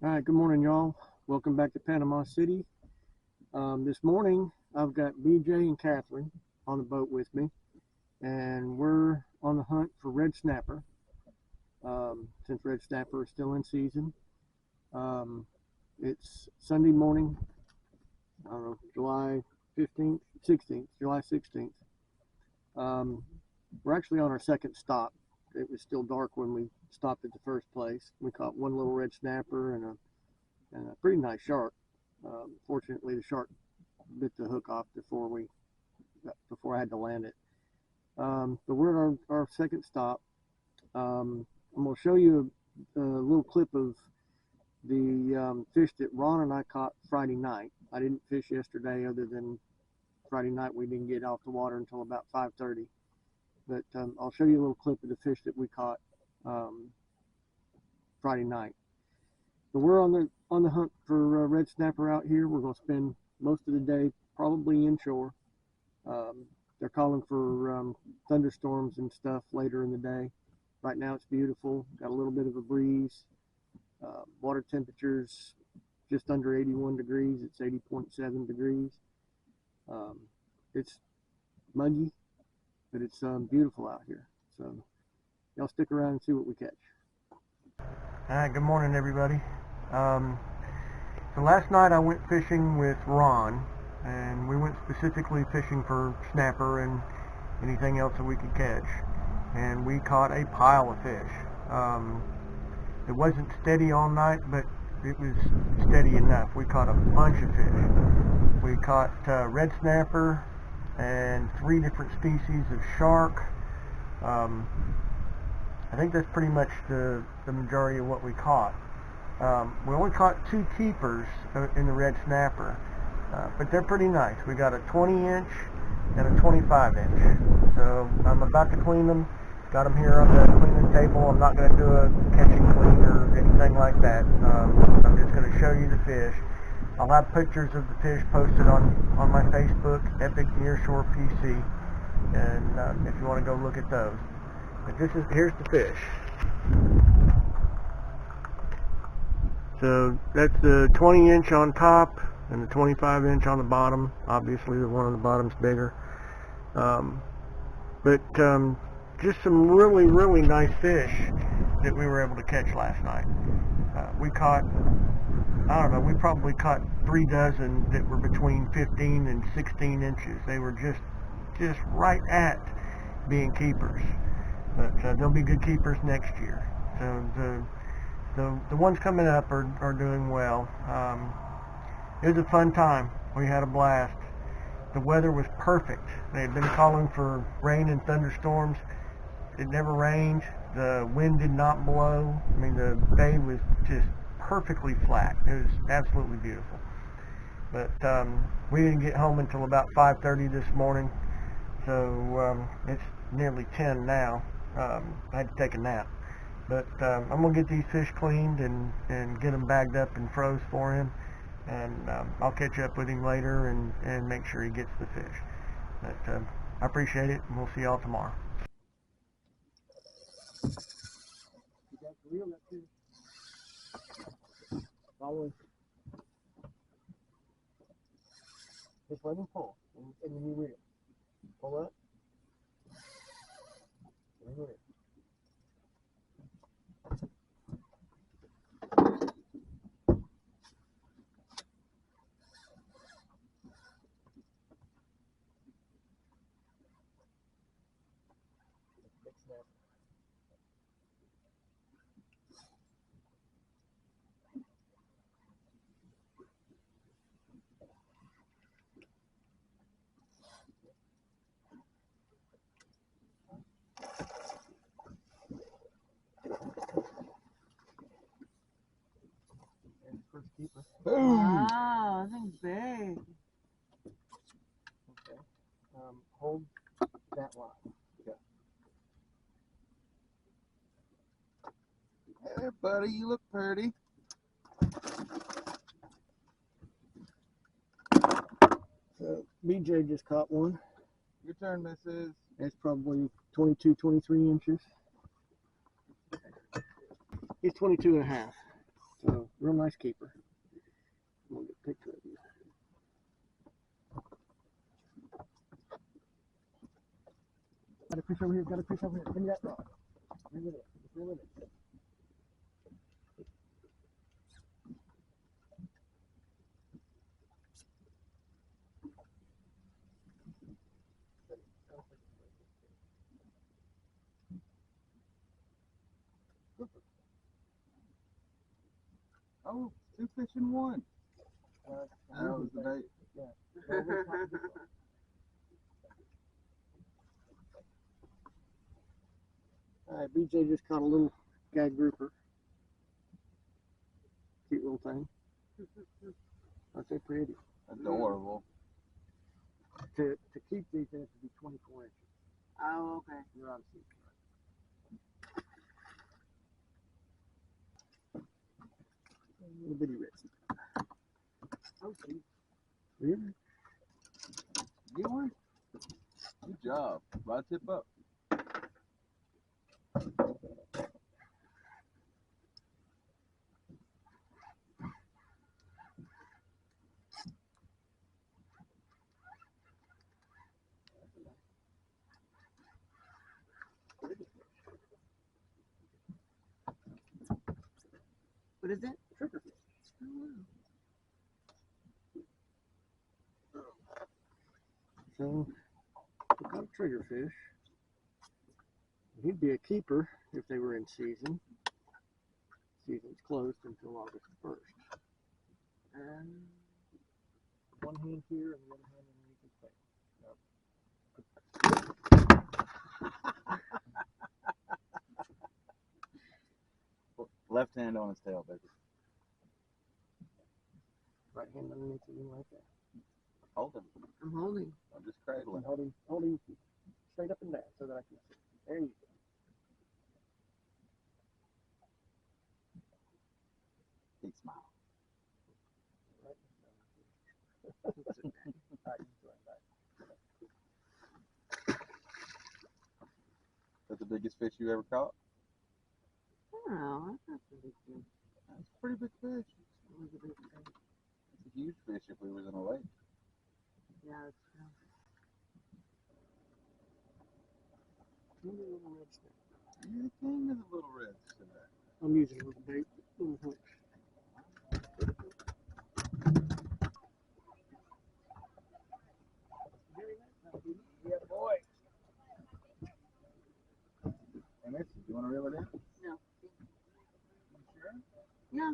All right, good morning, y'all. Welcome back to Panama City. This morning, I've got BJ and Catherine on the boat with me, and we're on the hunt for red snapper. Since red snapper is still in season, um, it's Sunday morning. I don't know, July 15th, 16th, July 16th. Um, we're actually on our second stop. It was still dark when we stopped at the first place. We caught one little red snapper and a pretty nice shark. Fortunately, the shark bit the hook off before I had to land it. But we're at our second stop. I'm going to show you a little clip of the fish that Ron and I caught Friday night. I didn't fish yesterday, other than Friday night we didn't get out the water until about 5:30. But I'll show you a little clip of the fish that we caught Friday night. But we're on the hunt for red snapper out here. We're going to spend most of the day probably inshore. They're calling for thunderstorms and stuff later in the day. Right now it's beautiful. Got a little bit of a breeze. Water temperature's just under 81 degrees. It's 80.7 degrees. It's muggy, but it's beautiful out here. So y'all stick around and see what we catch. All right, good morning, everybody. So last night I went fishing with Ron, and we went specifically fishing for snapper and anything else that we could catch. And we caught a pile of fish. It wasn't steady all night, but it was steady enough. We caught a bunch of fish. We caught red snapper and 3 different species of shark. I think that's pretty much the majority of what we caught. We only caught 2 keepers in the red snapper, but they're pretty nice. We got a 20-inch and a 25-inch. So I'm about to clean them. Got them here on the cleaning table. I'm not going to do a catching clean or anything like that. I'm just going to show you the fish. I'll have pictures of the fish posted on my Facebook, Epic Nearshore PC, and if you want to go look at those. But here's the fish. So that's the 20-inch on top and the 25-inch on the bottom. Obviously the one on the bottom's bigger. But just some really, really nice fish that we were able to catch last night. We caught, I don't know, we probably caught 3 dozen that were between 15 and 16 inches. They were just right at being keepers. But they'll be good keepers next year. So the ones coming up are doing well. It was a fun time. We had a blast. The weather was perfect. They had been calling for rain and thunderstorms. It never rained. The wind did not blow. I mean, the bay was just perfectly flat. It was absolutely beautiful. But we didn't get home until about 5:30 this morning. So it's nearly 10 now. I had to take a nap. But I'm going to get these fish cleaned and get them bagged up and froze for him. And I'll catch up with him later and make sure he gets the fish. But I appreciate it, and we'll see y'all tomorrow. You got the reel up here. Follow. Just let him pull, and then you reel. Pull up. And reel. Big snap. And first keeper. Boom! Wow, that thing's big. Okay. Hold that line. Okay. Hey, buddy, you look pretty. So BJ just caught one. Your turn, missus. It's probably 22, 23 inches. He's 22 and a half. So So, real nice keeper. I'm going to get a picture of you. Got a fish over here, got a fish over here. Give me that rod. Reel it in. Just reel it in. Oh, 2 fish in 1. That was the bait. Yeah. Alright, BJ just caught a little gag grouper. Cute little thing. Aren't they pretty? Adorable. To keep these, they have to be 24 inches. Oh, okay. You're on sea. Little bitty wrist. Oh, geez. Really? Get one? Good job. Rod tip up. What is it? Triggerfish. Oh, So, we got a triggerfish. He'd be a keeper if they were in season. Season's closed until August 1st. One hand here and the other hand underneath his face. Left hand on his tail, baby. Right hand underneath his right there. Hold him. I'm holding. I'm just cradling. Hold him straight up and down so that I can see. There you go. Big smile. That's the biggest fish you ever caught? Oh, that's not so big deal. That's a pretty big fish. It was a big fish. It's a huge fish if we was in a lake. Yeah, that's true. Little red snake. You're the king of the little reds today. I'm using a little bait, little hook. Yeah, boy. And this, you want to reel it in? No. You sure? No.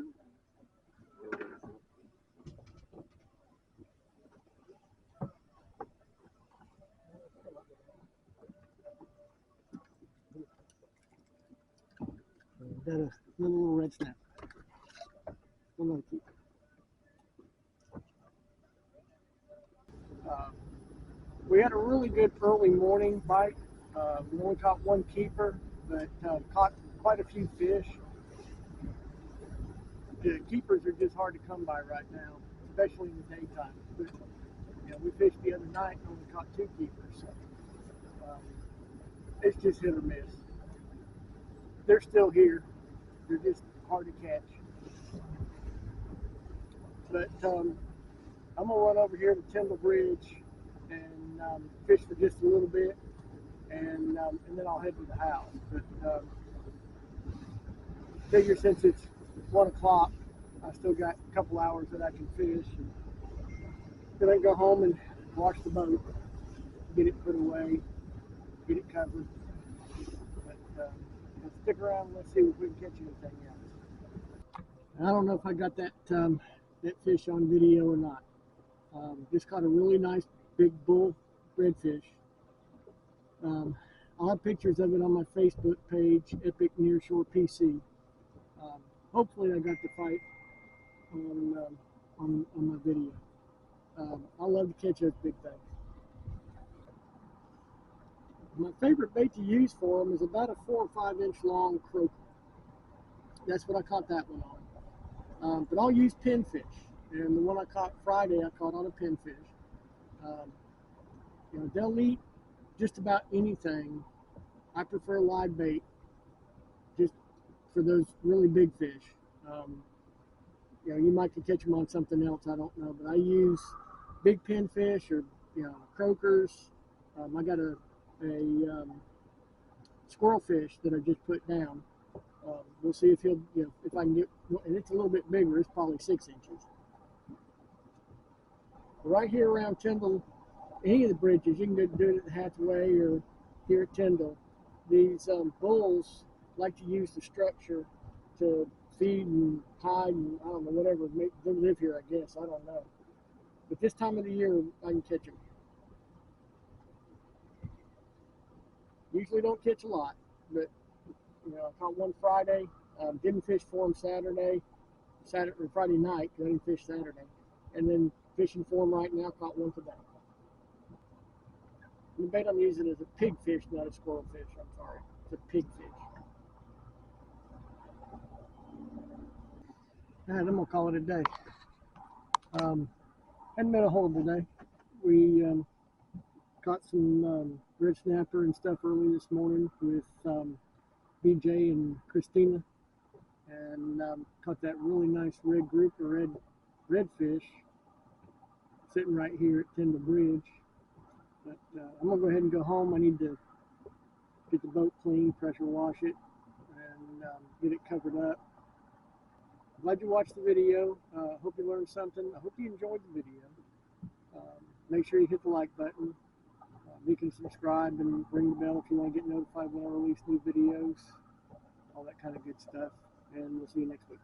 Got a little red snap. One more keep. We had a really good early morning bite. We only caught one keeper, but caught quite a few fish. The keepers are just hard to come by right now, especially in the daytime. But, we fished the other night and only caught 2 keepers. So, it's just hit or miss. They're still here. They're just hard to catch. But I'm gonna run over here to Tyndall Bridge and fish for just a little bit, and then I'll head to the house. But figure since it's 1 o'clock, I still got a couple hours that I can fish. And then I go home and wash the boat, get it put away, get it covered. But let's stick around and let's see if we can catch anything else. I don't know if I got that fish on video or not. Just caught a really nice big bull redfish. I'll have pictures of it on my Facebook page, Epic Nearshore PC. Hopefully I got the fight on my video. I love to catch those big things. My favorite bait to use for them is about a 4 or 5 inch long croaker. That's what I caught that one on. But I'll use pinfish. And the one I caught Friday, I caught on a pinfish. They'll eat just about anything. I prefer live bait just for those really big fish. you might can catch them on something else. I don't know, but I use big pinfish or croakers. I got a squirrel fish that I just put down. We'll see if he'll, if I can get, and it's a little bit bigger. It's probably 6 inches. Right here around Tyndall, any of the bridges, you can do it at Hathaway or here at Tyndall. These bulls like to use the structure to feed and hide and I don't know, whatever. They live here, I guess. I don't know. But this time of the year, I can catch them. Usually don't catch a lot, but I caught one Friday. Didn't fish for them Saturday or Friday night because I didn't fish Saturday, and then fishing for them right now. Caught one today. The bait I'm using is a pig fish, not a squirrel fish. I'm sorry, it's a pig fish. And I'm gonna call it a day. Hadn't been a horrible day. We caught some red snapper and stuff early this morning with BJ and Christina, and caught that really nice red grouper, redfish, sitting right here at Tyndall Bridge. But I'm gonna go ahead and go home. I need to get the boat clean, pressure wash it, and get it covered up. Glad you watched the video. Hope you learned something. I hope you enjoyed the video. Make sure you hit the like button. You can subscribe and ring the bell if you want to get notified when I release new videos. All that kind of good stuff. And we'll see you next week.